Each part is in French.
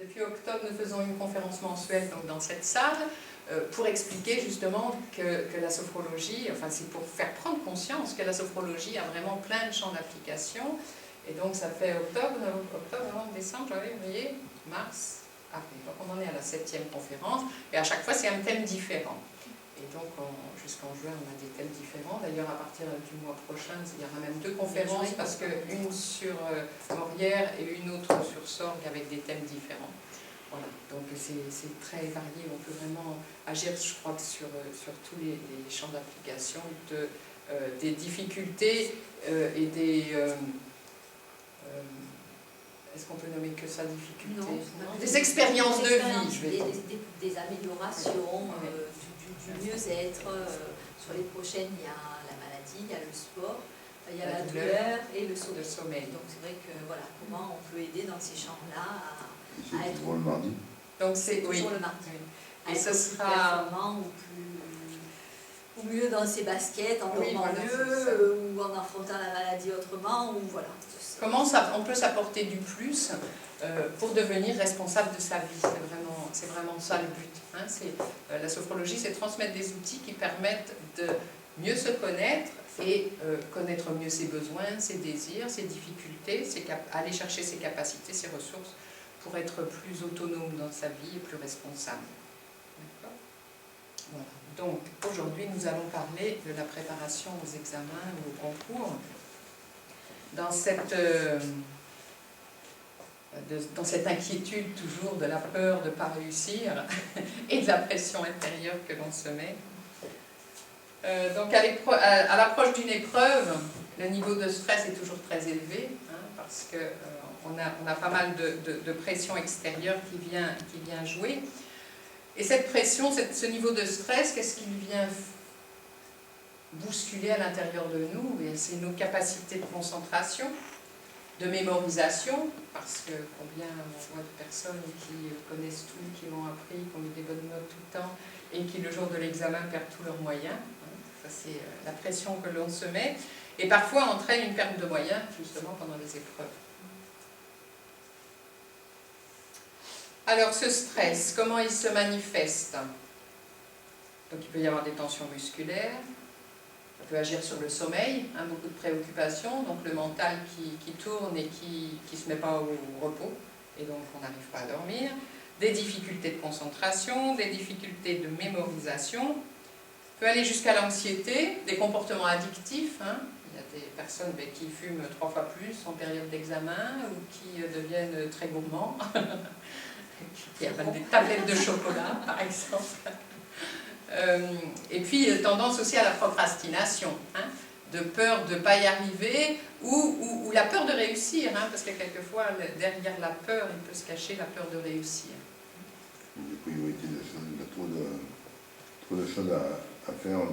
Depuis octobre, nous faisons une conférence mensuelle donc, dans cette salle pour expliquer justement que la sophrologie, enfin c'est pour faire prendre conscience que la sophrologie a vraiment plein de champs d'application. Et donc ça fait octobre, novembre, décembre, janvier, février, mars, avril. Donc on en est à la 7e conférence et à chaque fois c'est un thème différent. Et donc jusqu'en juin on a des thèmes différents. D'ailleurs à partir du mois prochain il y aura même 2 conférences parce qu'une sur Morière et une autre sur Sorgue avec des thèmes différents. Voilà, donc c'est très varié, on peut vraiment agir, je crois, sur tous les champs d'application des difficultés et des... est-ce qu'on peut nommer que ça difficulté? Non, des expériences de vie, je vais dire. Des améliorations, du mieux-être. Sur les prochaines, il y a la maladie, il y a le sport, il y a la douleur et le sommeil. Donc c'est vrai que voilà, comment on peut aider dans ces champs-là à être toujours le mardi. Donc c'est toujours le mardi. Et à ce être sera plus performant ou mieux dans ses baskets, en dormant mieux, ou en affrontant la maladie autrement, ou voilà. Comment on peut s'apporter du plus pour devenir responsable de sa vie. C'est vraiment ça le but. Hein. La sophrologie, c'est transmettre des outils qui permettent de mieux se connaître et connaître mieux ses besoins, ses désirs, ses difficultés, aller chercher ses capacités, ses ressources pour être plus autonome dans sa vie et plus responsable. Voilà. Donc aujourd'hui, nous allons parler de la préparation aux examens ou au concours. Dans cette inquiétude toujours de la peur de ne pas réussir et de la pression intérieure que l'on se met. Donc à l'approche d'une épreuve, le niveau de stress est toujours très élevé, hein, parce qu'on a pas mal de pression extérieure qui vient jouer. Et cette pression, ce niveau de stress, qu'est-ce qu'il vient bousculer à l'intérieur de nous? C'est nos capacités de concentration, de mémorisation, parce que combien on voit de personnes qui connaissent tout, qui l'ont appris, qui ont eu des bonnes notes tout le temps, et qui le jour de l'examen perdent tous leurs moyens. Ça c'est la pression que l'on se met, et parfois entraîne une perte de moyens, justement pendant les épreuves. Alors ce stress, comment il se manifeste? Donc il peut y avoir des tensions musculaires, ça peut agir sur le sommeil, hein, beaucoup de préoccupations, donc le mental qui tourne et qui ne se met pas au repos, et donc on n'arrive pas à dormir, des difficultés de concentration, des difficultés de mémorisation, peut aller jusqu'à l'anxiété, des comportements addictifs, hein. Il y a des personnes qui fument 3 fois plus en période d'examen ou qui deviennent très gourmands, qui avalent des tablettes de chocolat par exemple. Et puis tendance aussi à la procrastination, hein, de peur de ne pas y arriver ou la peur de réussir, hein, parce que quelquefois derrière la peur il peut se cacher la peur de réussir. Des priorités, il y a trop de choses à faire en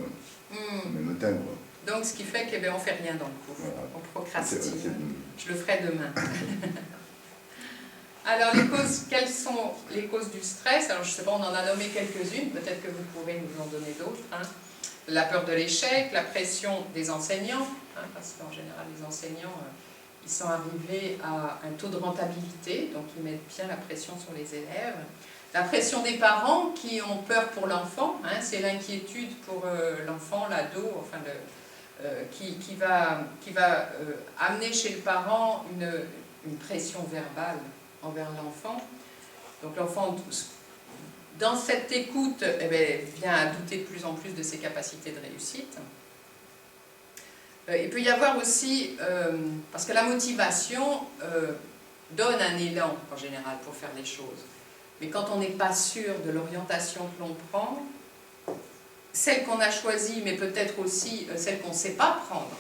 même temps. Quoi. Donc ce qui fait qu'on ne fait rien dans le cours, voilà. On procrastine. Je le ferai demain. Alors, quelles sont les causes du stress? Alors, je ne sais pas, on en a nommé quelques-unes, peut-être que vous pourrez nous en donner d'autres. Hein. La peur de l'échec, la pression des enseignants, hein, parce qu'en général, les enseignants, ils sont arrivés à un taux de rentabilité, donc ils mettent bien la pression sur les élèves. La pression des parents qui ont peur pour l'enfant, hein, c'est l'inquiétude pour l'enfant, l'ado, enfin, qui va amener chez le parent une pression verbale envers l'enfant. Donc l'enfant, dans cette écoute, vient à douter de plus en plus de ses capacités de réussite. Il peut y avoir aussi, parce que la motivation donne un élan en général pour faire les choses. Mais quand on n'est pas sûr de l'orientation que l'on prend, celle qu'on a choisie, mais peut-être aussi celle qu'on ne sait pas prendre,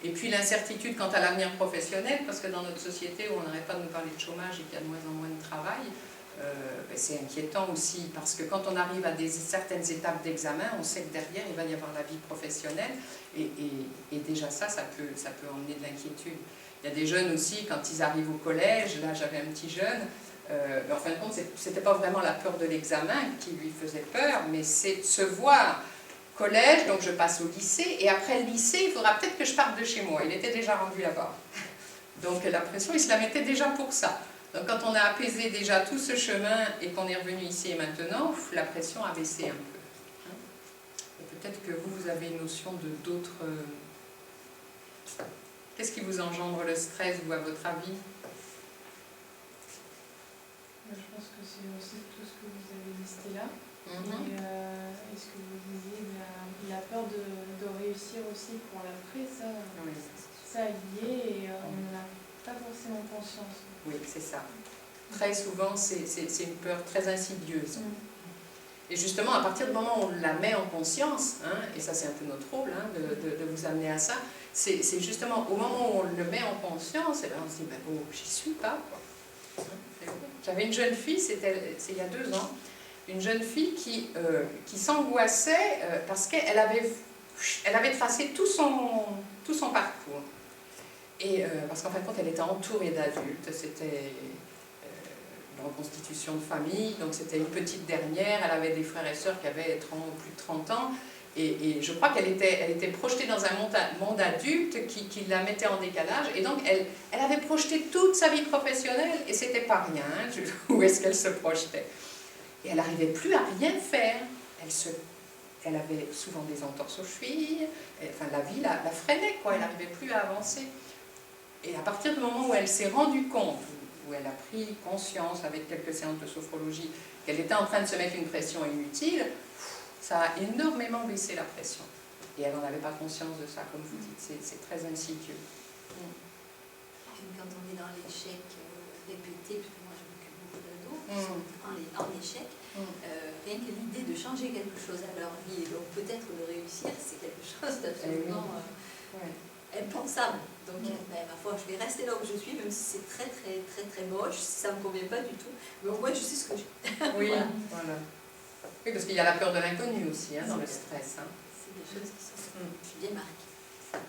et puis l'incertitude quant à l'avenir professionnel, parce que dans notre société où on n'arrête pas de nous parler de chômage et qu'il y a de moins en moins de travail, c'est inquiétant aussi, parce que quand on arrive à certaines étapes d'examen, on sait que derrière il va y avoir la vie professionnelle, et déjà ça peut emmener de l'inquiétude. Il y a des jeunes aussi, quand ils arrivent au collège, là j'avais un petit jeune, mais en fin de compte, c'était pas vraiment la peur de l'examen qui lui faisait peur, mais c'est de se voir collège, donc je passe au lycée, et après le lycée, il faudra peut-être que je parte de chez moi. Il était déjà rendu là-bas. Donc la pression, il se la mettait déjà pour ça. Donc quand on a apaisé déjà tout ce chemin et qu'on est revenu ici et maintenant, la pression a baissé un peu. Et peut-être que vous avez une notion de d'autres... Qu'est-ce qui vous engendre le stress, vous, à votre avis? Je pense que c'est aussi tout ce que vous avez listé là. Et ce que vous disiez, la peur de réussir aussi pour l'après, ça y est, et on n'en a pas forcément conscience. Oui, c'est ça. Très souvent, c'est une peur très insidieuse. Et justement, à partir du moment où on la met en conscience, hein, et ça c'est un peu notre rôle, hein, de vous amener à ça, c'est justement au moment où on le met en conscience, et ben on se dit, ben, oh, j'y suis pas. J'avais une jeune fille, c'est il y a 2 ans, une jeune fille qui s'angoissait parce qu'elle avait tracé tout son parcours. Et parce qu'en fin de compte, elle était entourée d'adultes, c'était une reconstitution de famille, donc c'était une petite dernière, elle avait des frères et sœurs qui avaient plus de 30 ans, et je crois qu'elle était projetée dans un monde adulte qui la mettait en décalage, et donc elle avait projeté toute sa vie professionnelle, et c'était pas rien, où est-ce qu'elle se projetait. Et elle n'arrivait plus à rien faire, elle avait souvent des entorses aux chevilles, enfin la vie la freinait, quoi, elle n'arrivait plus à avancer. Et à partir du moment où elle s'est rendue compte, où elle a pris conscience avec quelques séances de sophrologie, qu'elle était en train de se mettre une pression inutile, ça a énormément baissé la pression. Et elle n'en avait pas conscience de ça, comme vous dites, c'est très insidieux. Quand on est dans l'échec répété, parce que moi je m'occupe beaucoup d'ados qui sont en échec, rien que l'idée de changer quelque chose à leur vie, et donc peut-être de réussir, c'est quelque chose d'absolument impensable. Donc, ma foi, je vais rester là où je suis, même si c'est très, très, très, très moche, si ça ne me convient pas du tout. Mais au moins, je sais ce que j'ai. Oui, voilà. Oui, parce qu'il y a la peur de l'inconnu aussi, hein, dans le stress. Hein. C'est des choses qui sont bien marquées.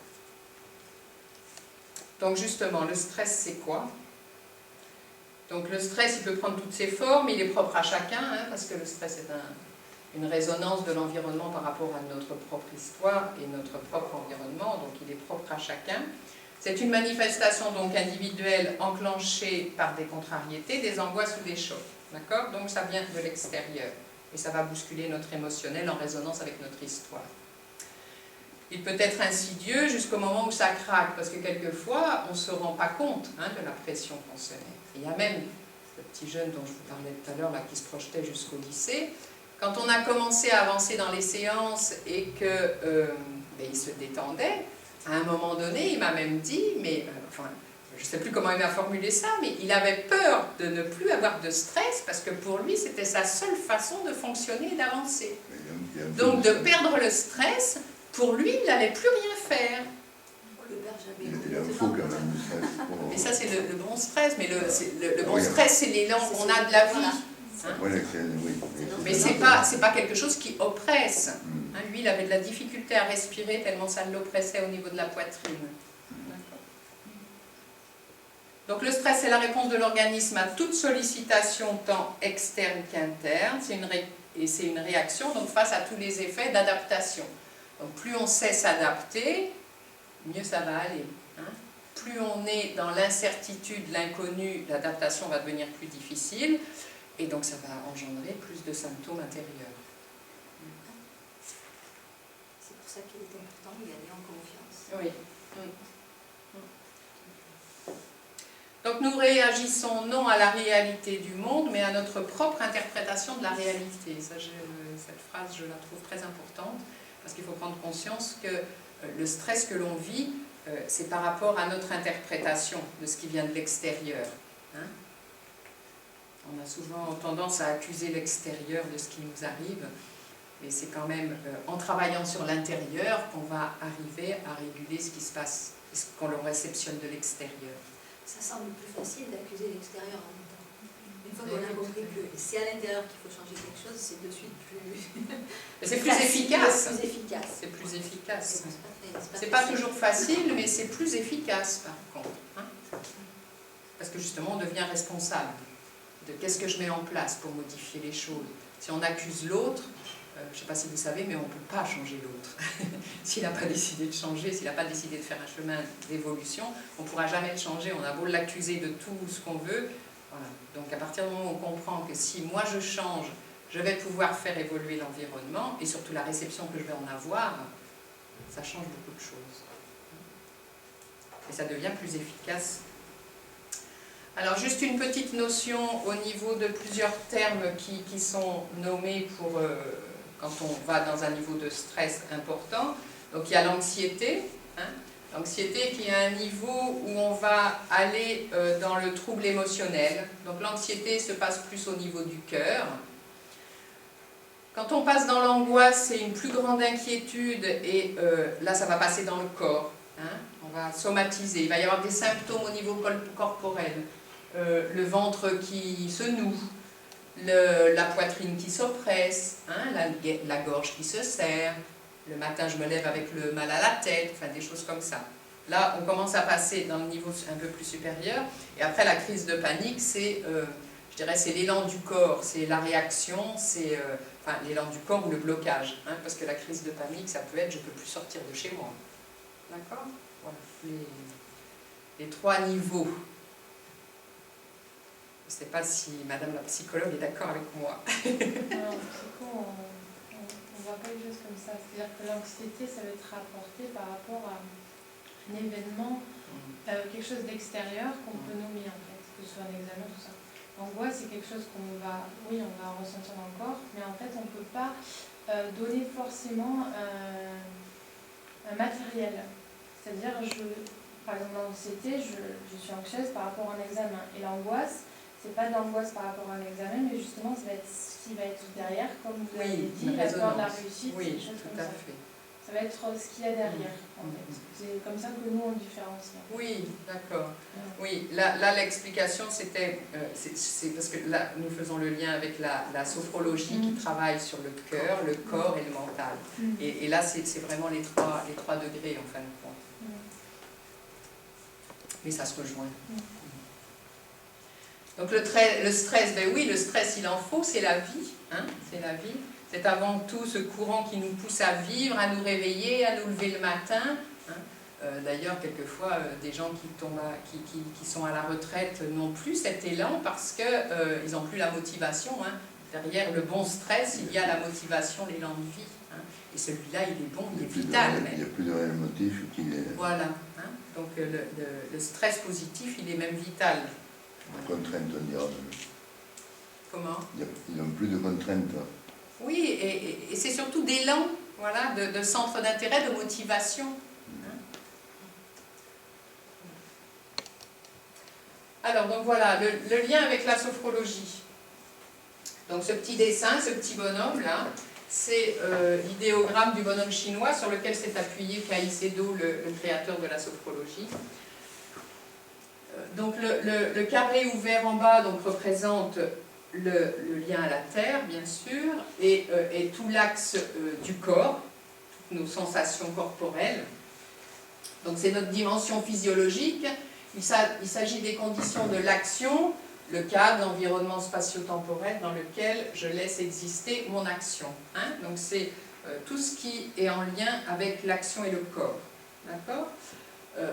Donc, justement, le stress, c'est quoi? Donc, le stress, il peut prendre toutes ses formes, il est propre à chacun, hein, parce que le stress est une résonance de l'environnement par rapport à notre propre histoire et notre propre environnement, donc il est propre à chacun. C'est une manifestation donc individuelle enclenchée par des contrariétés, des angoisses ou des chocs. D'accord? Donc ça vient de l'extérieur et ça va bousculer notre émotionnel en résonance avec notre histoire. Il peut être insidieux jusqu'au moment où ça craque, parce que quelquefois on ne se rend pas compte, hein, de la pression qu'on se met. Il y a même le petit jeune dont je vous parlais tout à l'heure, là, qui se projetait jusqu'au lycée. Quand on a commencé à avancer dans les séances et qu'il se détendait, à un moment donné, il m'a même dit, enfin, je ne sais plus comment il m'a formulé ça, mais il avait peur de ne plus avoir de stress parce que pour lui, c'était sa seule façon de fonctionner et d'avancer. Donc de perdre le stress, pour lui, il n'allait plus rien faire. Il a un faux quand même, du stress. Mais ça, c'est le bon stress, mais le bon stress, c'est l'élan qu'on a de la vie. Hein? Mais c'est pas quelque chose qui oppresse. Hein, lui, il avait de la difficulté à respirer tellement ça l'oppressait au niveau de la poitrine. Donc le stress, c'est la réponse de l'organisme à toute sollicitation tant externe qu'interne. C'est une réaction donc, face à tous les effets d'adaptation. Donc plus on sait s'adapter, mieux ça va aller. Hein. Plus on est dans l'incertitude, l'inconnu, l'adaptation va devenir plus difficile. Et donc ça va engendrer plus de symptômes intérieurs. C'est pour ça qu'il est important de gagner en confiance. Oui. Donc nous réagissons non à la réalité du monde, mais à notre propre interprétation de la réalité. Cette phrase, je la trouve très importante, parce qu'il faut prendre conscience que le stress que l'on vit, c'est par rapport à notre interprétation de ce qui vient de l'extérieur. Hein? On a souvent tendance à accuser l'extérieur de ce qui nous arrive, et c'est quand même en travaillant sur l'intérieur qu'on va arriver à réguler ce qui se passe, ce qu'on le réceptionne de l'extérieur. Ça semble plus facile d'accuser l'extérieur en même temps. Une fois qu'on a compris que c'est à l'intérieur qu'il faut changer quelque chose, c'est de suite plus... C'est plus efficace. C'est plus efficace. C'est pas pas toujours facile, mais c'est plus efficace par contre. Hein? Parce que justement, on devient responsable de qu'est-ce que je mets en place pour modifier les choses. Si on accuse l'autre, je ne sais pas si vous savez, mais on ne peut pas changer l'autre. S'il n'a pas décidé de changer, s'il n'a pas décidé de faire un chemin d'évolution, on ne pourra jamais le changer. On a beau l'accuser de tout ce qu'on veut, Voilà. Donc à partir du moment où on comprend que si moi je change, je vais pouvoir faire évoluer l'environnement, et surtout la réception que je vais en avoir, ça change beaucoup de choses. Et ça devient plus efficace. Alors juste une petite notion au niveau de plusieurs termes qui sont nommés pour quand on va dans un niveau de stress important. Donc il y a l'anxiété, hein, l'anxiété qui est un niveau où on va aller dans le trouble émotionnel. Donc l'anxiété se passe plus au niveau du cœur. Quand on passe dans l'angoisse, c'est une plus grande inquiétude et là ça va passer dans le corps. Hein, on va somatiser, il va y avoir des symptômes au niveau corporel. Le ventre qui se noue, la poitrine qui s'oppresse, hein, la gorge qui se serre, le matin je me lève avec le mal à la tête, enfin des choses comme ça. Là on commence à passer dans le niveau un peu plus supérieur, et après la crise de panique, c'est, je dirais, c'est l'élan du corps, c'est la réaction, c'est enfin, l'élan du corps ou le blocage, hein, parce que la crise de panique, ça peut être je ne peux plus sortir de chez moi. D'accord? Voilà, les trois niveaux. Je ne sais pas si Madame la psychologue est d'accord avec moi. Non, en psycho, on ne voit pas les choses comme ça. C'est-à-dire que l'anxiété, ça va être rapporté par rapport à un événement, quelque chose d'extérieur qu'on peut nommer en fait, que ce soit un examen, tout ça. L'angoisse, c'est quelque chose qu'on va, oui, on va ressentir dans le corps, mais en fait, on ne peut pas donner forcément un matériel. C'est-à-dire, par exemple, l'anxiété, je suis anxieuse par rapport à un examen. Et l'angoisse, c'est pas de l'angoisse par rapport à un examen, mais justement, ça va être ce qui va être derrière, comme vous l'avez dit, la peur de la réussite, oui, des choses tout comme à ça. fait. Ça va être ce qu'il y a derrière, en fait. C'est comme ça que nous, on différencie. Oui, d'accord. Oui, là l'explication, c'était, c'est parce que là, nous faisons le lien avec la sophrologie qui travaille sur le cœur, le corps et le mental. Et là, c'est vraiment les trois degrés, en fin de compte. Mais ça se rejoint. Donc le stress, ben oui, le stress il en faut, c'est la vie, hein, c'est la vie. C'est avant tout ce courant qui nous pousse à vivre, à nous réveiller, à nous lever le matin. Hein. D'ailleurs, quelquefois, des gens qui sont à la retraite n'ont plus cet élan parce qu'ils n'ont plus la motivation. Hein. Derrière le bon stress, il y a la motivation, l'élan de vie. Hein. Et celui-là, il est bon, il est vital. Il n'y a plus de réel motif qui est... Voilà. Hein. Donc le stress positif, il est même vital. Contrainte, on dira. Comment? Ils n'ont plus de contraintes. Oui, et c'est surtout d'élan, voilà, de centre d'intérêt, de motivation. Hein. Alors, donc voilà, le lien avec la sophrologie. Donc ce petit dessin, ce petit bonhomme-là, c'est l'idéogramme du bonhomme chinois sur lequel s'est appuyé Caicedo, le créateur de la sophrologie. Donc le carré ouvert en bas donc, représente le lien à la terre, bien sûr, et tout l'axe du corps, toutes nos sensations corporelles. Donc c'est notre dimension physiologique. Il s'agit des conditions de l'action, le cadre, l'environnement spatio-temporel dans lequel je laisse exister mon action. Hein. Donc c'est tout ce qui est en lien avec l'action et le corps. D'accord ?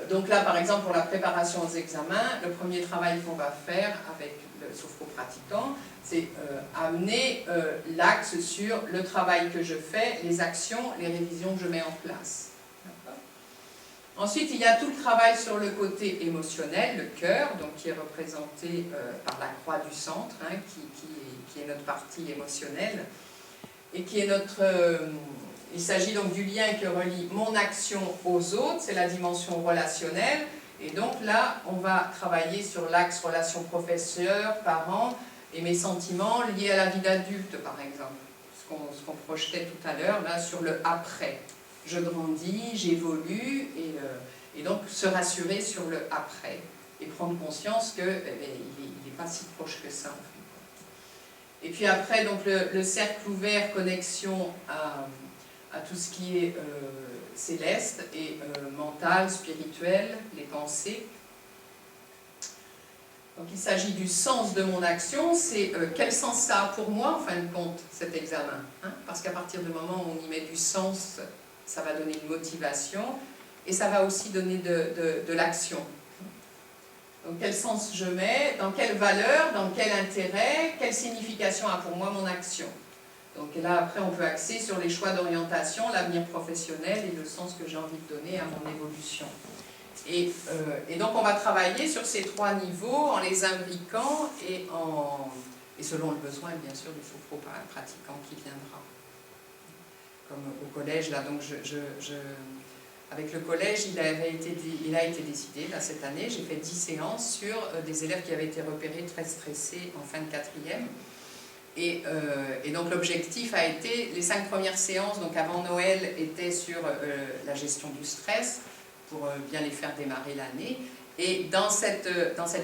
Donc là, par exemple, pour la préparation aux examens, le premier travail qu'on va faire avec le sophro-pratiquant, c'est amener l'axe sur le travail que je fais, les actions, les révisions que je mets en place. Ensuite, il y a tout le travail sur le côté émotionnel, le cœur, donc qui est représenté par la croix du centre, hein, qui est notre partie émotionnelle, et qui est notre... il s'agit donc du lien qui relie mon action aux autres, c'est la dimension relationnelle, et donc là, on va travailler sur l'axe relation professeur, parent, et mes sentiments liés à la vie d'adulte, par exemple, ce qu'on projetait tout à l'heure, là, sur le après. Je grandis, j'évolue, et donc se rassurer sur le après, et prendre conscience qu'il n'est pas si proche que ça, en fait. Et puis après, donc le cercle ouvert, connexion à tout ce qui est céleste et mental, spirituel, les pensées. Donc il s'agit du sens de mon action, c'est quel sens ça a pour moi, en fin de compte, cet examen. Hein, parce qu'à partir du moment où on y met du sens, ça va donner une motivation, et ça va aussi donner de l'action. Donc quel sens je mets, dans quelle valeur, dans quel intérêt, quelle signification a pour moi mon action. Donc là, après, on peut axer sur les choix d'orientation, l'avenir professionnel et le sens que j'ai envie de donner à mon évolution. Et donc, on va travailler sur ces 3 niveaux en les imbriquant et selon le besoin, bien sûr, du sophro-pratiquant qui viendra. Comme au collège, là, donc avec le collège, il a été décidé, là, cette année, j'ai fait 10 séances sur des élèves qui avaient été repérés très stressés en fin de 4e. Et donc l'objectif a été, les 5 premières séances, donc avant Noël, étaient sur la gestion du stress, pour bien les faire démarrer l'année. Et dans cette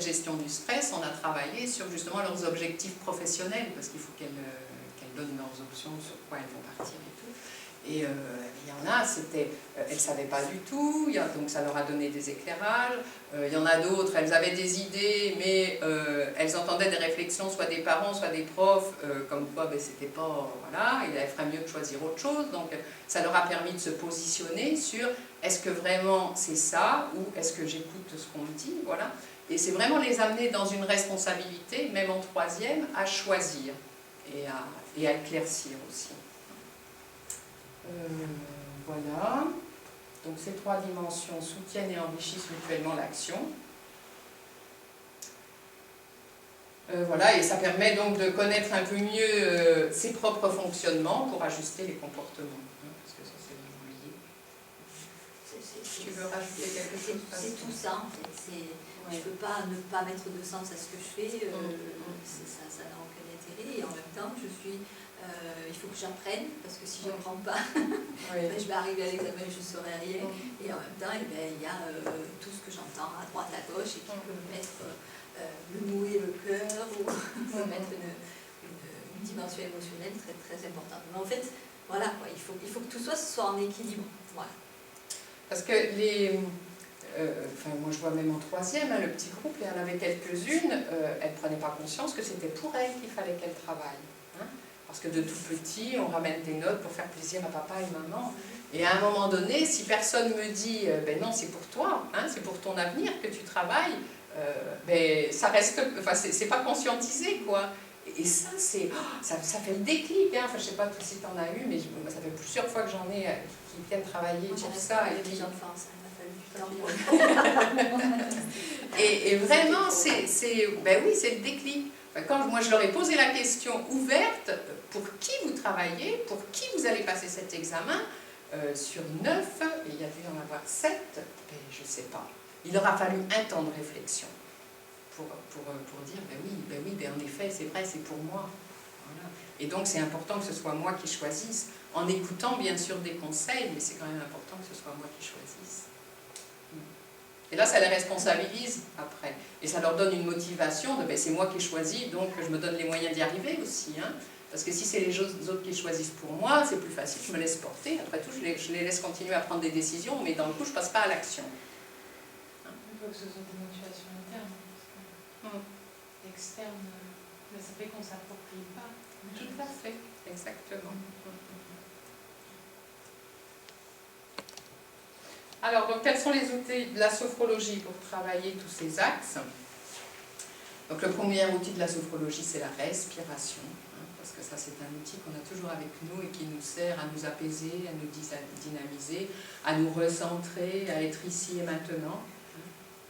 gestion du stress, on a travaillé sur justement leurs objectifs professionnels, parce qu'il faut qu'elles donnent leurs options sur quoi elles vont partir et tout. Et il y en a, elles ne savaient pas du tout, donc ça leur a donné des éclairages. Il y en a d'autres, elles avaient des idées, mais elles entendaient des réflexions, soit des parents, soit des profs, comme quoi ben, c'était pas, voilà, il ferait mieux de choisir autre chose. Donc ça leur a permis de se positionner sur est-ce que vraiment c'est ça, ou est-ce que j'écoute ce qu'on me dit, voilà. Et c'est vraiment les amener dans une responsabilité, même en 3e, à choisir et à éclaircir aussi. Voilà, donc ces 3 dimensions soutiennent et enrichissent mutuellement l'action. Voilà, et ça permet donc de connaître un peu mieux ses propres fonctionnements pour ajuster les comportements. Parce que ça, c'est vraiment lié. Tu veux rajouter quelque chose? C'est tout ça, en fait. Je ne peux pas ne pas mettre de sens à ce que je fais, ça n'a aucun intérêt. Et en même temps, il faut que j'apprenne, parce que si je n'apprends pas, ben, je vais arriver à l'examen et je ne saurai rien. Et en même temps, il y a tout ce que j'entends à droite, à gauche, et qui peut me mettre le nouer le cœur, ou me mettre une dimension émotionnelle très, très importante. Mais en fait, voilà, quoi, il faut que tout soit en équilibre. Voilà. Parce que moi je vois même en 3e, hein, le petit groupe, il y en avait quelques-unes, elles ne prenaient pas conscience que c'était pour elles qu'il fallait qu'elles travaillent. Hein. Parce que de tout petit, on ramène des notes pour faire plaisir à papa et maman. Et à un moment donné, si personne me dit ben non, c'est pour toi, hein, c'est pour ton avenir que tu travailles, ben ça reste, enfin c'est pas conscientisé, quoi. Et ça, ça fait le déclic, hein. Enfin, je sais pas si tu en as eu, mais ça fait plusieurs fois que j'en ai qui viennent travailler pour ça. Et vraiment, ben oui, c'est le déclic. Quand moi je leur ai posé la question ouverte, pour qui vous travaillez, pour qui vous allez passer cet examen, sur 9, et il y a dû en avoir 7, ben, je ne sais pas. Il leur a fallu un temps de réflexion pour dire, ben oui, en effet, c'est vrai, c'est pour moi. Voilà. Et donc c'est important que ce soit moi qui choisisse, en écoutant bien sûr des conseils, mais c'est quand même important que ce soit moi qui choisisse. Et là, ça les responsabilise après. Et ça leur donne une motivation de ben, c'est moi qui ai choisi, donc je me donne les moyens d'y arriver aussi. Hein. Parce que si c'est les autres qui choisissent pour moi, c'est plus facile, je me laisse porter. Après tout, je les laisse continuer à prendre des décisions, mais dans le coup, je ne passe pas à l'action. Hein. Il faut que ce soit des motivations internes. Parce que externe, ça fait qu'on ne s'approprie pas. Tout à fait, exactement. Alors, donc, quels sont les outils de la sophrologie pour travailler tous ces axes? Donc, le premier outil de la sophrologie, c'est la respiration, hein, parce que ça, c'est un outil qu'on a toujours avec nous et qui nous sert à nous apaiser, à nous dynamiser, à nous recentrer, à être ici et maintenant, hein,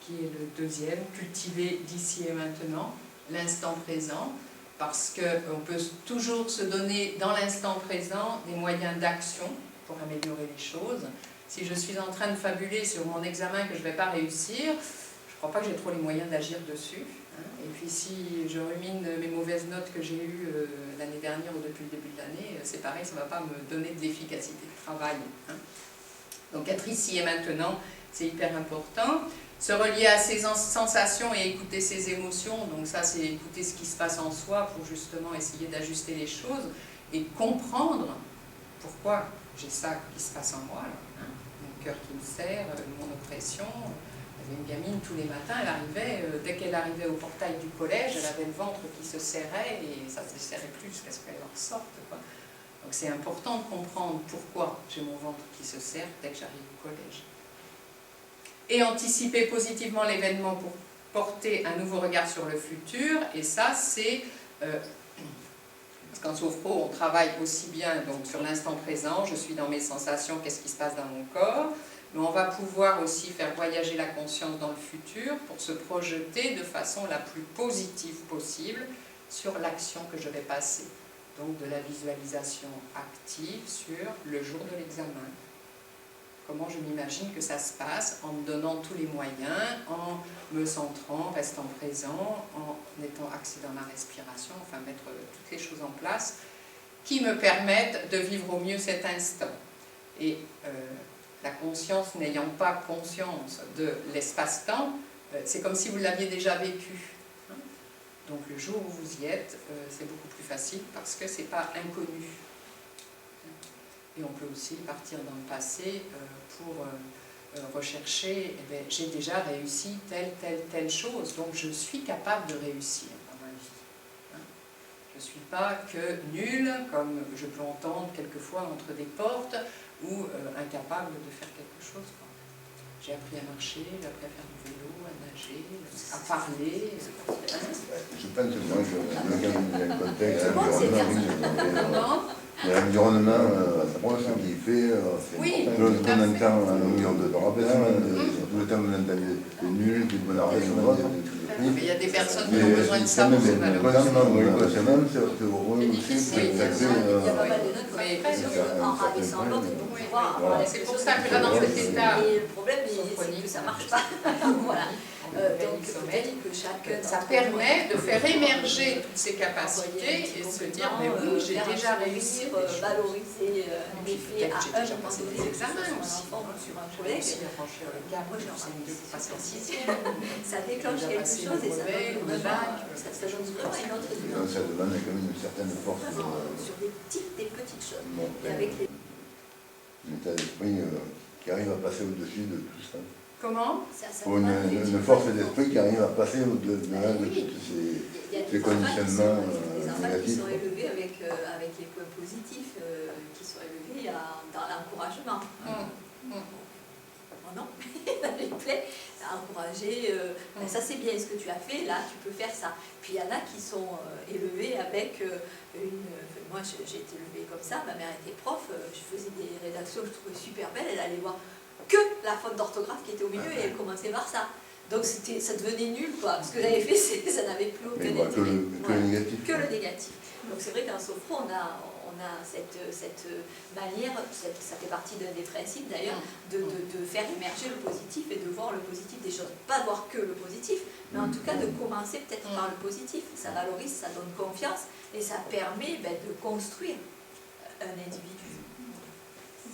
qui est le deuxième, cultiver d'ici et maintenant, l'instant présent, parce qu'on peut toujours se donner dans l'instant présent des moyens d'action pour améliorer les choses. Si je suis en train de fabuler sur mon examen que je ne vais pas réussir, je ne crois pas que j'ai trop les moyens d'agir dessus. Hein. Et puis si je rumine mes mauvaises notes que j'ai eues l'année dernière ou depuis le début de l'année, c'est pareil, ça ne va pas me donner de l'efficacité de travail. Hein. Donc être ici et maintenant, c'est hyper important. Se relier à ses sensations et écouter ses émotions, donc ça c'est écouter ce qui se passe en soi pour justement essayer d'ajuster les choses et comprendre pourquoi j'ai ça qui se passe en moi, là, hein. Mon cœur qui me serre, mon oppression. Il y avait une gamine tous les matins, elle arrivait, dès qu'elle arrivait au portail du collège, elle avait le ventre qui se serrait et ça ne se serrait plus jusqu'à ce qu'elle en ressorte, quoi. Donc c'est important de comprendre pourquoi j'ai mon ventre qui se serre dès que j'arrive au collège. Et anticiper positivement l'événement pour porter un nouveau regard sur le futur, et ça c'est... parce qu'en sophro, on travaille aussi bien donc, sur l'instant présent, je suis dans mes sensations, qu'est-ce qui se passe dans mon corps, mais on va pouvoir aussi faire voyager la conscience dans le futur pour se projeter de façon la plus positive possible sur l'action que je vais passer. Donc de la visualisation active sur le jour de l'examen. Comment je m'imagine que ça se passe en me donnant tous les moyens, en me centrant, restant présent, en étant axé dans ma respiration, enfin mettre toutes les choses en place qui me permettent de vivre au mieux cet instant. Et la conscience n'ayant pas conscience de l'espace-temps, c'est comme si vous l'aviez déjà vécu. Donc le jour où vous y êtes, c'est beaucoup plus facile parce que ce n'est pas inconnu. Et on peut aussi partir dans le passé pour rechercher, eh bien, j'ai déjà réussi telle chose, donc je suis capable de réussir dans ma vie. Je ne suis pas que nulle, comme je peux entendre quelquefois entre des portes, ou incapable de faire quelque chose. J'ai appris à marcher, j'ai appris à faire du vélo, à nager, à parler. Je pense que moi, il y a un contexte l'environnement, l'approche qui fait, oui, tout le temps on entend un million de rappels, tout le temps on entend des nuls, des bonnes arrêts, mais il y a des personnes qui ont besoin de ça pour se valoriser. Il y a pas mal de notes en rabaissant l'autre, c'est pour ça que là, dans cet état, et le problème, c'est que ça ne marche pas. Voilà. Donc, peut-être que chacun... Ça permet de faire émerger toutes ces capacités et de se dire, mais oui, j'ai déjà réussi. Valoriser l'effet à un moment donné des examens sur un enfant ou sur un collègue. Ça déclenche quelque chose et ça donne vraiment une autre dimension. Ça demande quand même une certaine force. Sur des petites choses. Et avec les... Un état d'esprit qui arrive à passer au-dessus de tout ça. Comment? Pour une force d'esprit qui arrive à passer au-delà de tous ces conditionnements des enfants qui négatifs. sont élevés avec les points positifs, qui sont élevés dans l'encouragement. Non, il me plaît, encourager, ça c'est bien ce que tu as fait, là tu peux faire ça. Puis il y en a qui sont élevés avec moi j'ai été élevée comme ça, ma mère était prof, je faisais des rédactions que je trouvais super belles, elle allait voir que la faute d'orthographe qui était au milieu et elle commençait par ça. Donc ça devenait nul quoi, ce que j'avais fait ça n'avait plus aucun intérêt. Que le négatif. Que le négatif. Donc c'est vrai qu'en sophro on a cette manière, ça fait partie d'un des principes d'ailleurs, de faire émerger le positif et de voir le positif des choses. Pas voir que le positif, mais en tout cas de commencer peut-être par le positif. Ça valorise, ça donne confiance et ça permet de construire un individu.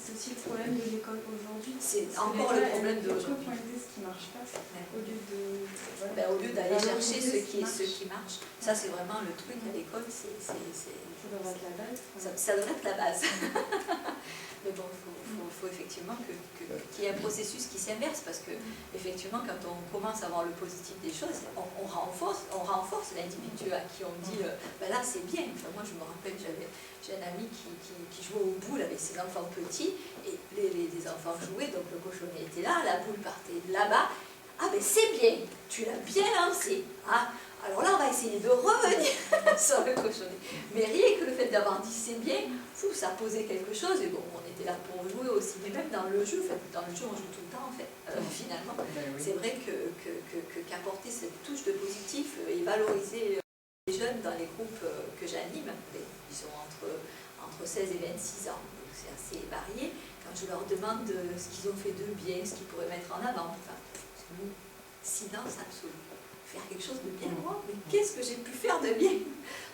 C'est aussi le problème de l'école aujourd'hui. C'est encore le problème d'aujourd'hui. Ce qui ne marche pas, au lieu d'aller chercher ce qui marche. Ça c'est vraiment le truc à l'école, ça devrait être la base. Ça devrait être la base. Mais bon, il faut effectivement qu'il y ait un processus qui s'inverse parce que effectivement quand on commence à voir le positif des choses, on renforce l'individu à qui on dit là c'est bien. Enfin, moi je me rappelle, j'ai un ami qui jouait aux boules avec ses enfants petits et les enfants jouaient, donc le cochonnet était là, la boule partait là-bas. Ah ben c'est bien, tu l'as bien lancé. Ah, alors là on va essayer de revenir sur le cochonnet. Mais rien que le fait d'avoir dit c'est bien, ça posait quelque chose et bon on était là pour jouer aussi. Mais même dans le jeu, on joue tout le temps en fait, finalement. C'est vrai qu'apporter cette touche de positif et valoriser les jeunes dans les groupes que j'anime, ils sont entre 16 et 26 ans, donc c'est assez varié. Quand je leur demande ce qu'ils ont fait de bien, ce qu'ils pourraient mettre en avant, silence absolu. Faire quelque chose de bien, moi, mais qu'est-ce que j'ai pu faire de bien?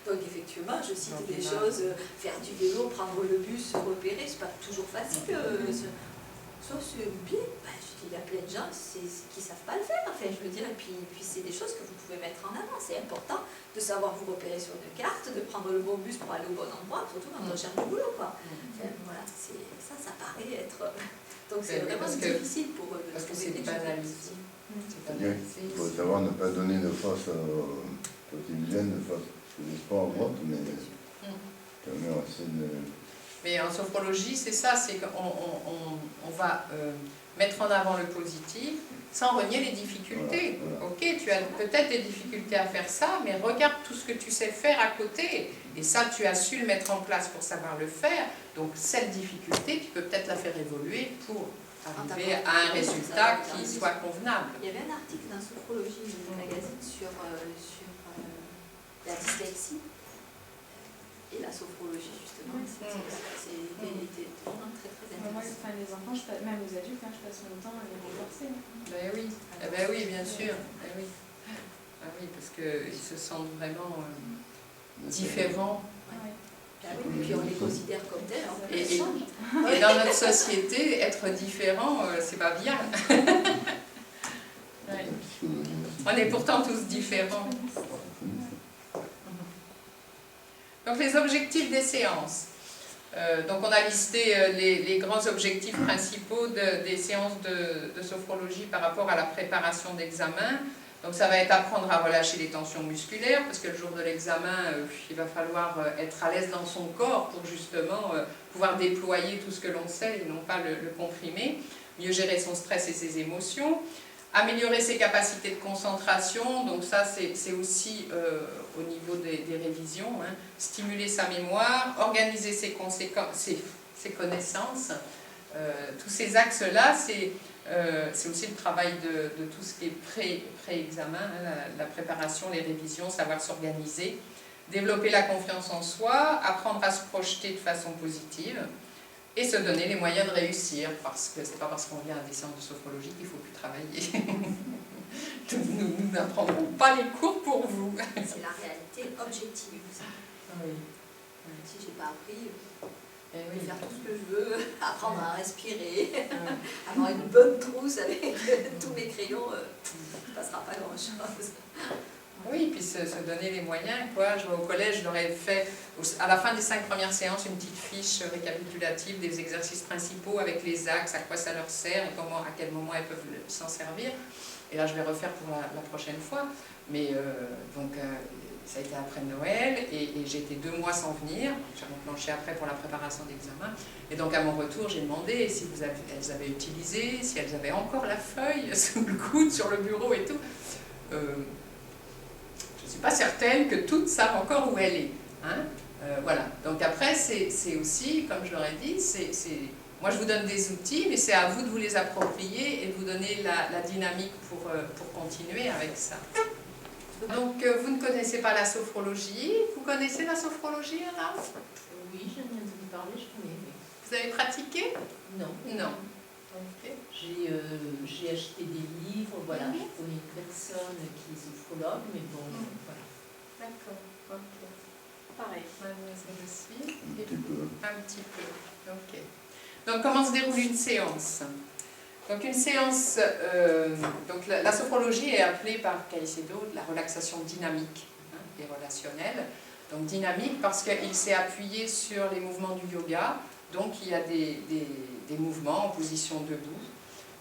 Donc effectivement, je cite des choses, faire du vélo, prendre le bus, repérer, c'est pas toujours facile. Ça c'est bien, il y a plein de gens qui ne savent pas le faire, enfin, je veux dire, et puis c'est des choses que vous pouvez mettre en avant, c'est important de savoir vous repérer sur une carte, de prendre le bon bus pour aller au bon endroit, surtout quand on cherche du boulot, quoi. Enfin, voilà, ça paraît être... Donc c'est vraiment difficile pour eux de trouver des choses. Il faut savoir ne pas donner de fausses illusions, de fausses espoirs ou autres, mais quand même assez de... Mais en sophrologie, c'est ça, c'est qu'on va mettre en avant le positif, sans renier les difficultés. Ok, tu as peut-être des difficultés à faire ça, mais regarde tout ce que tu sais faire à côté. Et ça, tu as su le mettre en place pour savoir le faire. Donc cette difficulté, tu peux peut-être la faire évoluer pour arriver à un résultat qui soit convenable. Il y avait un article dans Sophrologie, du magazine, sur la dyslexie et la sophrologie, justement. C'était vraiment très, très intéressant. Moi, les enfants, même les adultes, je passe mon temps à les renforcer. Ben oui, ben oui, bien sûr. Ben oui. Ah oui, parce qu'ils se sentent vraiment différents. Ah oui, puis on les considère comme tels. Et dans notre société, être différent, c'est pas bien. Ouais. On est pourtant tous différents. Donc les objectifs des séances. Donc on a listé les grands objectifs principaux des séances de sophrologie par rapport à la préparation d'examen. Donc ça va être apprendre à relâcher les tensions musculaires, parce que le jour de l'examen, il va falloir être à l'aise dans son corps pour justement pouvoir déployer tout ce que l'on sait et non pas le comprimer. Mieux gérer son stress et ses émotions. Améliorer ses capacités de concentration, donc ça c'est aussi au niveau des révisions. Stimuler sa mémoire, organiser ses connaissances. Tous ces axes-là, c'est aussi le travail de tout ce qui est pré-examen, la préparation, les révisions, savoir s'organiser, développer la confiance en soi, apprendre à se projeter de façon positive et se donner les moyens de réussir, parce que c'est pas parce qu'on vient à des séances de sophrologie qu'il ne faut plus travailler. Nous n'apprendrons pas les cours pour vous. C'est la réalité objective. Oui. Si je n'ai pas appris, je vais faire tout ce que je veux, apprendre à respirer, avoir une bonne trousse avec tous mes crayons, il ne passera pas grand-chose. Oui, puis se donner les moyens, quoi. Je vois au collège, je leur ai fait, à la fin des 5 premières séances, une petite fiche récapitulative des exercices principaux avec les axes, à quoi ça leur sert et à quel moment elles peuvent s'en servir. Et là, je vais refaire pour la prochaine fois. Mais ça a été après Noël et j'ai été 2 mois sans venir. J'ai enclenché après pour la préparation d'examen. Et donc, à mon retour, j'ai demandé si elles avaient utilisé, si elles avaient encore la feuille sous le coude, sur le bureau et tout. Je ne suis pas certaine que toutes savent encore où elle est. Voilà. Donc après, c'est aussi, comme je leur ai dit, moi je vous donne des outils, mais c'est à vous de vous les approprier et de vous donner la dynamique pour continuer avec ça. Donc vous ne connaissez pas la sophrologie. Vous connaissez la sophrologie, Anna? Oui, j'en ai entendu parler, je connais. Vous avez pratiqué? Non. Non. Okay. J'ai acheté des livres, voilà, je connais une personne qui est sophrologue, mais bon, voilà. D'accord, ok. Pareil, mademoiselle aussi. Un petit peu. Un petit peu, ok. Donc comment se déroule une séance? Donc une séance, donc la sophrologie est appelée par Caicedo la relaxation dynamique et relationnelle. Donc dynamique parce qu'il s'est appuyé sur les mouvements du yoga, donc il y a des mouvements en position debout.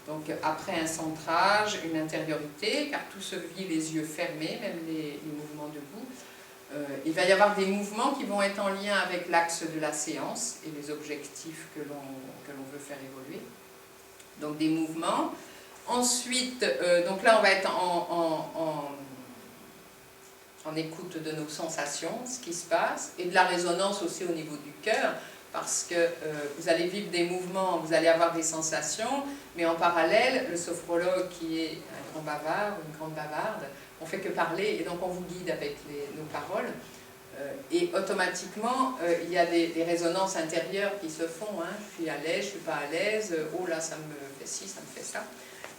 Donc après un centrage, une intériorité, car tout se vit les yeux fermés, même les mouvements debout. Il va y avoir des mouvements qui vont être en lien avec l'axe de la séance et les objectifs que l'on veut faire évoluer. Donc des mouvements. Ensuite, donc là on va être en écoute de nos sensations, ce qui se passe, et de la résonance aussi au niveau du cœur, parce que vous allez vivre des mouvements, vous allez avoir des sensations, mais en parallèle, le sophrologue qui est un grand bavard ou une grande bavarde, on ne fait que parler, et donc on vous guide avec nos paroles. Et automatiquement, il y a des résonances intérieures qui se font. Je suis à l'aise, je ne suis pas à l'aise, oh là ça me fait ci, ça me fait ça.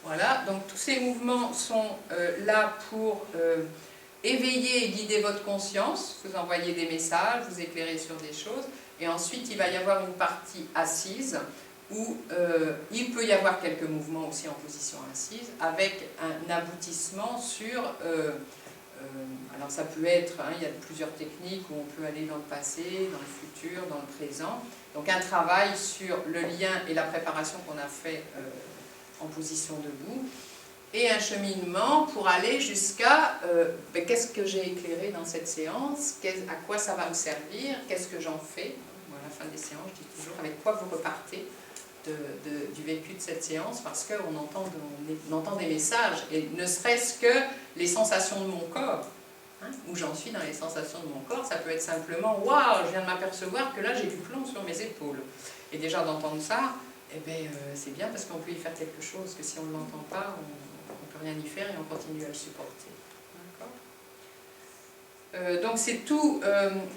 Voilà, donc tous ces mouvements sont là pour éveiller et guider votre conscience, vous envoyer des messages, vous éclairer sur des choses. Et ensuite, il va y avoir une partie assise où il peut y avoir quelques mouvements aussi en position assise avec un aboutissement sur... alors ça peut être, il y a plusieurs techniques où on peut aller dans le passé, dans le futur, dans le présent. Donc un travail sur le lien et la préparation qu'on a fait en position debout. Et un cheminement pour aller jusqu'à qu'est-ce que j'ai éclairé dans cette séance, à quoi ça va me servir, qu'est-ce que j'en fais. À la fin des séances, je dis toujours avec quoi vous repartez du vécu de cette séance parce qu'on entend des messages, et ne serait-ce que les sensations de mon corps, hein, où j'en suis dans les sensations de mon corps, ça peut être simplement « Waouh, je viens de m'apercevoir que là j'ai du plomb sur mes épaules ». Et déjà d'entendre ça, eh ben, c'est bien parce qu'on peut y faire quelque chose, que si on ne l'entend pas, on ne peut rien y faire et on continue à le supporter. Donc c'est tout,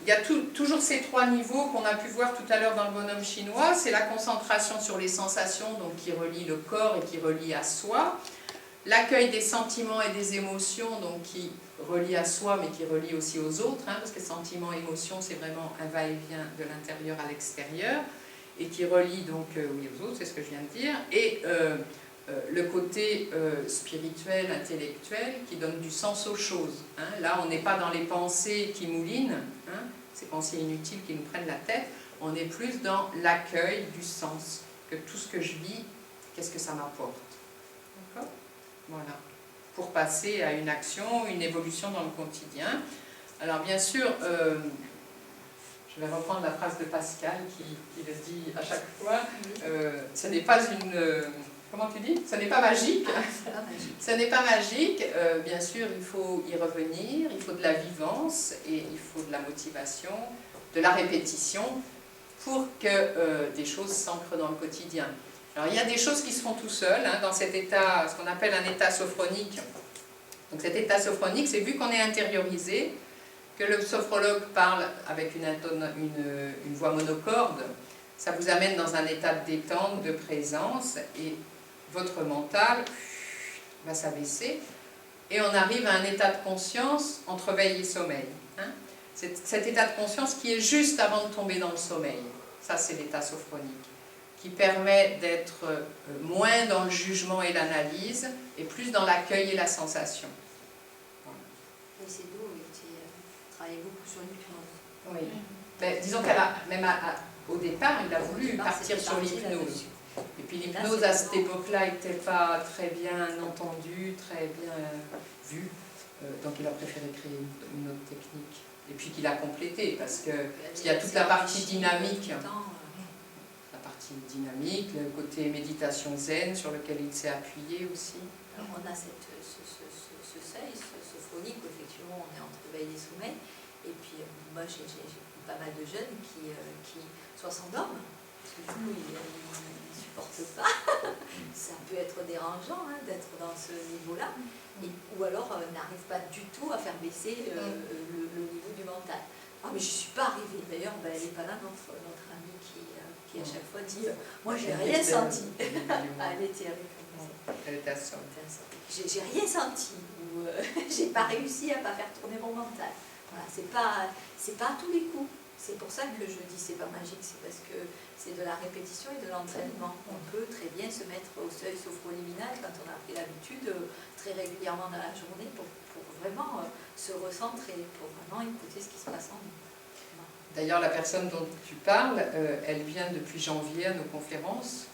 il y a toujours ces 3 niveaux qu'on a pu voir tout à l'heure dans le bonhomme chinois. C'est la concentration sur les sensations, donc qui relie le corps et qui relie à soi. L'accueil des sentiments et des émotions, donc qui relie à soi mais qui relie aussi aux autres, hein, parce que sentiments et émotions c'est vraiment un va-et-vient de l'intérieur à l'extérieur, et qui relie donc oui, aux autres, c'est ce que je viens de dire. Et le côté spirituel, intellectuel, qui donne du sens aux choses. Hein. Là, on n'est pas dans les pensées qui moulinent, hein, ces pensées inutiles qui nous prennent la tête, on est plus dans l'accueil du sens, que tout ce que je vis, qu'est-ce que ça m'apporte. D'accord ? Voilà. Pour passer à une action, une évolution dans le quotidien. Alors bien sûr, je vais reprendre la phrase de Pascal qui le dit à chaque fois, ce n'est pas une... Comment tu dis? Ce n'est pas magique. Ce n'est pas magique. Bien sûr, il faut y revenir, il faut de la vivance et il faut de la motivation, de la répétition pour que des choses s'ancrent dans le quotidien. Alors, il y a des choses qui se font tout seuls, hein, dans cet état, ce qu'on appelle un état sophronique. Donc, cet état sophronique, c'est vu qu'on est intériorisé, que le sophrologue parle avec une voix monocorde, ça vous amène dans un état de détente, de présence, et votre mental va s'abaisser et on arrive à un état de conscience entre veille et sommeil. Hein. Cet état de conscience qui est juste avant de tomber dans le sommeil. Ça, c'est l'état sophronique, qui permet d'être moins dans le jugement et l'analyse et plus dans l'accueil et la sensation. Voilà. Et c'est d'où tu travailles beaucoup sur l'hypnose. Oui. Ben, disons qu'elle a, même au départ, il a voulu partir sur l'hypnose. Et puis l'hypnose à cette époque-là n'était pas très bien entendue, très bien vue. Donc il a préféré créer une autre technique. Et puis qu'il a complété, parce qu'il y a toute la partie dynamique. La partie dynamique, le côté méditation zen sur lequel il s'est appuyé aussi. Alors on a ce seuil, ce sophronique où effectivement on est entre veille et sommeil. Et puis moi j'ai pas mal de jeunes qui soit s'endorment. Parce que du coup, ils ne supportent pas. Ça peut être dérangeant hein, d'être dans ce niveau-là. Ou alors n'arrivent pas du tout à faire baisser le niveau du mental. Ah, mais je ne suis pas arrivée. D'ailleurs, elle n'est pas là, notre amie qui à chaque fois dit moi, j'ai rien senti. Elle était avec nous. Elle était à ça. J'ai rien senti. Ou j'ai pas réussi à ne pas faire tourner mon mental. Voilà, c'est pas à tous les coups. C'est pour ça que je dis c'est pas magique, c'est parce que c'est de la répétition et de l'entraînement. On peut très bien se mettre au seuil sophroliminal quand on a pris l'habitude très régulièrement dans la journée pour vraiment se recentrer, pour vraiment écouter ce qui se passe en nous. D'ailleurs, la personne dont tu parles, elle vient depuis janvier à nos conférences.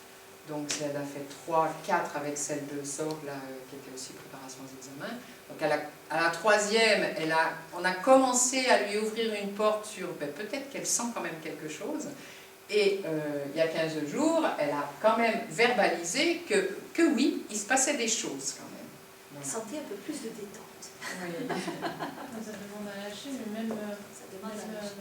Donc elle a fait 3, 4 avec celle de Sorgue, qui était aussi préparation aux examens. Donc à la 3e, on a commencé à lui ouvrir une porte sur peut-être qu'elle sent quand même quelque chose. Et il y a 15 jours, elle a quand même verbalisé que oui, il se passait des choses quand même. Voilà. Sentez un peu plus de détente. Oui. Ça demande à lâcher, mais même, ça demande à lâcher.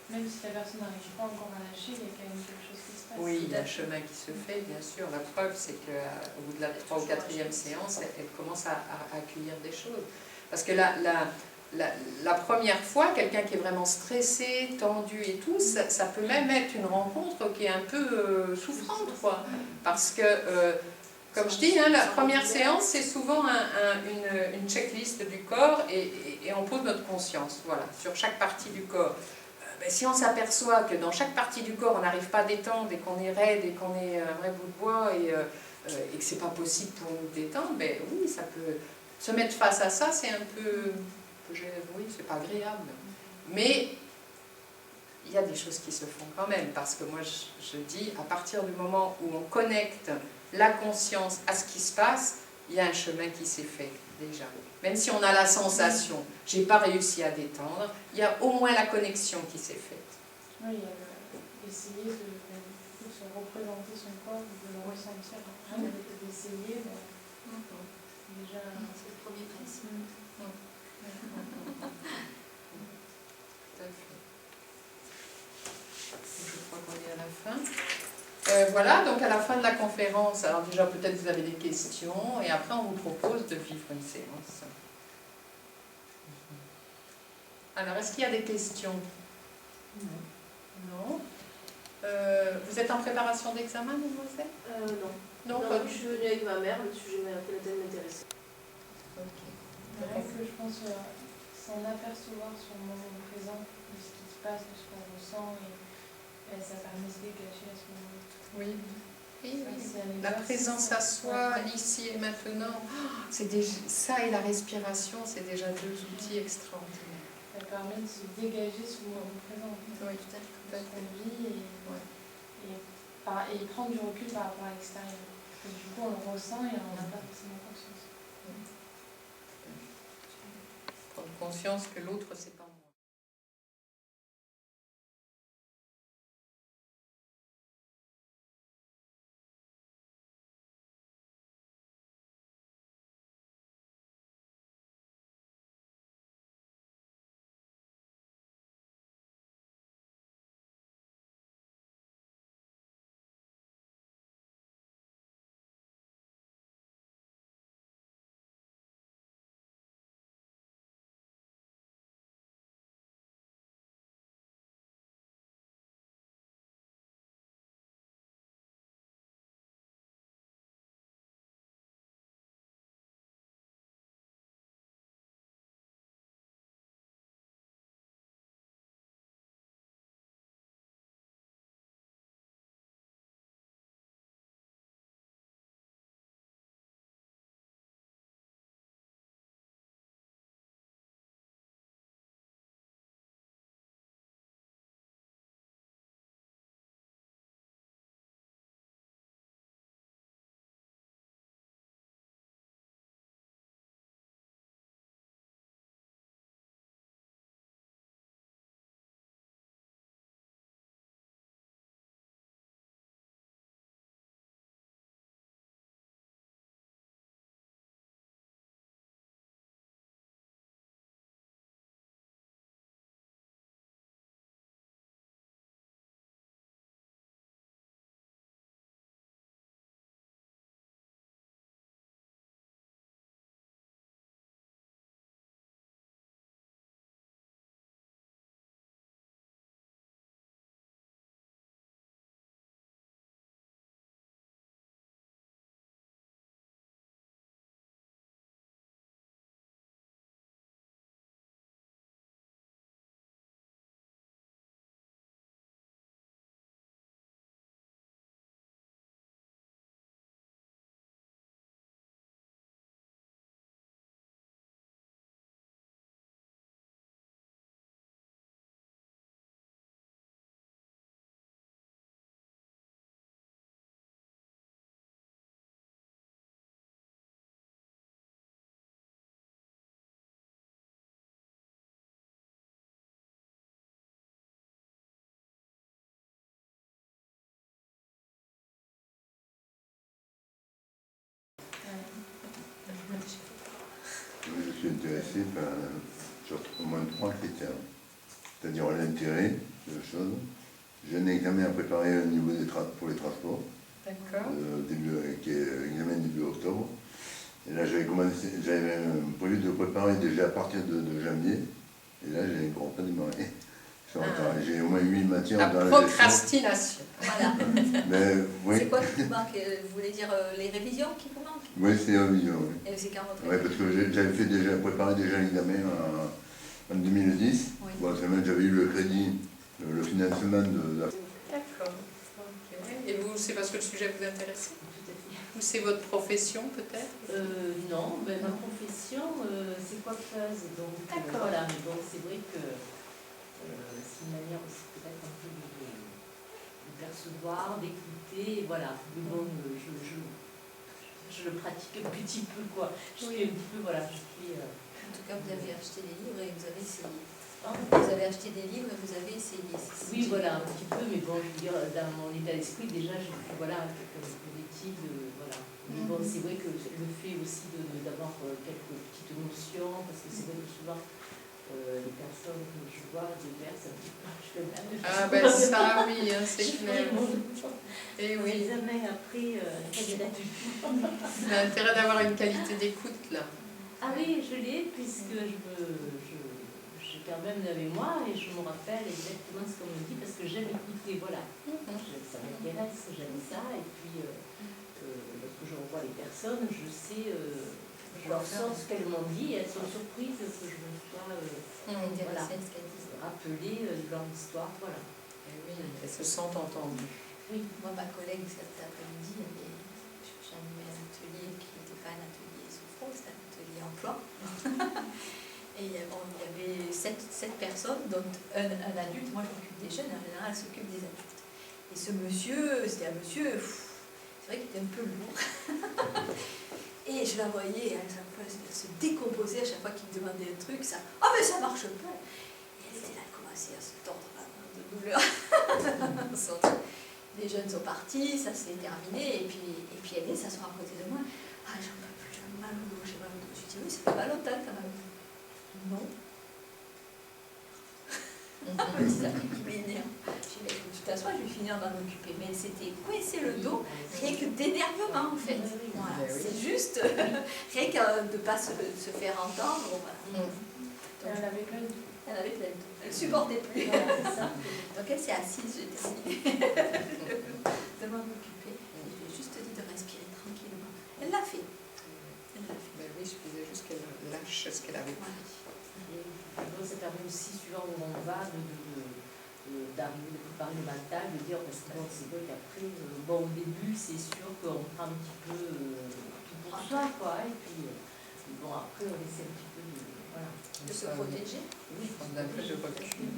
Même si la personne n'arrive pas encore à lâcher, il y a quand même quelque chose qui se passe. Oui, il y a un chemin qui se fait, bien sûr. La preuve, c'est qu'au bout de la 3e ou 4e séance, elle commence à accueillir des choses. Parce que la première fois, quelqu'un qui est vraiment stressé, tendu et tout, ça peut même être une rencontre qui est un peu souffrante, quoi. Parce que, comme je dis, hein, la première séance, c'est souvent une checklist du corps et on pose notre conscience, voilà, sur chaque partie du corps. Si on s'aperçoit que dans chaque partie du corps, on n'arrive pas à détendre et qu'on est raide et qu'on est un vrai bout de bois et que c'est pas possible pour nous détendre, ben oui, ça peut se mettre face à ça, c'est un peu, oui, c'est pas agréable. Mais il y a des choses qui se font quand même, parce que moi je dis, à partir du moment où on connecte la conscience à ce qui se passe, il y a un chemin qui s'est fait déjà. Même si on a la sensation, j'ai pas réussi à détendre, il y a au moins la connexion qui s'est faite. Oui, il y a essayer de se représenter son corps, de le ressentir, d'essayer, déjà... C'est le premier principe. Tout à fait. Je crois qu'on est à la fin. Voilà, donc à la fin de la conférence, alors déjà peut-être vous avez des questions, et après on vous propose de vivre une séance. Alors, est-ce qu'il y a des questions? Non. Vous êtes en préparation d'examen, mademoiselle? Non. Non, je suis venue avec ma mère, le sujet m'intéressait. Ok. C'est vrai que je pense s'en apercevoir sur le moment présent, de ce qui se passe, de ce qu'on ressent, et ça permet de se dégager à ce moment-là. Oui. La présence à soi, ici et maintenant, ça et la respiration, c'est déjà deux outils extraordinaires. Ça permet de se dégager sur le moment présent. Oui, tout à fait. Ce qu'on vit et prendre du recul par rapport à l'extérieur. Parce que du coup, on le ressent et on n'a pas forcément conscience. Prendre conscience que l'autre, c'est pas moi. Je suis intéressé sur au moins 3 critères, c'est-à-dire l'intérêt de la chose. J'ai un examen à préparer au niveau pour les transports, qui est examen début octobre. Et là, j'avais prévu de préparer déjà à partir de janvier, et là, j'ai encore pas démarré. J'ai au moins 8 matières dans la procrastination. Voilà. Mais, oui. C'est quoi qui vous manque? Vous voulez dire les révisions qui vous manquent? Oui, c'est la révision. Oui. Et c'est quand votre Parce que j'avais préparé déjà l'examen en 2010. Oui. Bon, j'avais eu le crédit, le financement de la... D'accord. Okay. Et vous, c'est parce que le sujet vous intéresse? Ou c'est votre profession peut-être? Non, ma profession, c'est coiffeuse. Donc voilà, mais bon, c'est vrai que c'est une manière aussi peut-être un peu de percevoir, d'écouter, voilà. Mais bon, je le pratique un petit peu, quoi. Je suis un petit peu, voilà, En tout cas, vous avez acheté les livres et vous avez essayé. Vous avez acheté des livres et vous avez essayé. Oui, voilà, un petit peu, mais bon, je veux dire, dans mon état d'esprit, déjà, j'ai fait voilà, quelques études, voilà. Mais bon, c'est vrai que le fait aussi d'avoir quelques petites notions, parce que c'est vrai que souvent, les personnes que je vois déversent un petit peu, je fais la même chose. Ah ben ça, oui, hein, c'est clair. Et oui. Jamais après, ça vient d'être. Il a intérêt d'avoir une qualité d'écoute, là. Ah oui, je l'ai, puisque j'ai quand même la mémoire et je me rappelle exactement ce qu'on me dit, parce que j'aime écouter, voilà. Ça m'intéresse, j'aime ça, et puis lorsque je revois les personnes, je sais, je leur sens ce qu'elles m'ont dit, et elles sont surprises que je me sois voilà, rappelé de leur histoire, voilà. Et oui, elles se sentent entendues. Oui, moi, ma collègue, cet après-midi, j'ai animé un atelier qui n'était pas un atelier sophro, c'était un atelier emploi. Et bon, il y avait 7 personnes, dont un adulte. Moi, je m'occupe des jeunes, en général, elle s'occupe des adultes. Et ce monsieur, c'était un monsieur, c'est vrai qu'il était un peu lourd. Et je la voyais à chaque fois se décomposer, à chaque fois qu'il me demandait un truc, ça, ah mais ça marche pas. Et elle était là, elle commençait à se tordre la main de douleur. Les jeunes sont partis, ça s'est terminé, et puis elle vient s'asseoir à côté de moi. Ah, j'en peux plus, j'ai mal au dos, j'ai mal au dos. Je dis, oui, ça fait pas longtemps quand même. Non. Un petit truc qui m'énerve. Je dis, mais de toute façon, je vais finir d'en m'occuper. Mais c'était coincer le dos, rien que d'énervement en fait. Voilà. C'est juste, rien que de ne pas se faire entendre. Voilà. Elle avait plein de tout. Elle avait plein de tout. Elle ne supportait plus. Donc elle s'est assise, j'ai décidé de m'en occuper. Et je lui ai juste dit de respirer tranquillement. Elle l'a fait. Elle l'a fait. Ben oui, il suffisait juste qu'elle lâche ce qu'elle avait pris. Ça permet aussi, suivant où on va, d'arriver, de préparer le mental, de dire, parce que bon, c'est vrai qu'après, bon, au début, c'est sûr qu'on prend un petit peu tout pour soi, quoi, et puis, bon, après, on essaie un petit peu de, voilà. De se protéger. Oui, Prendre un peu de recul.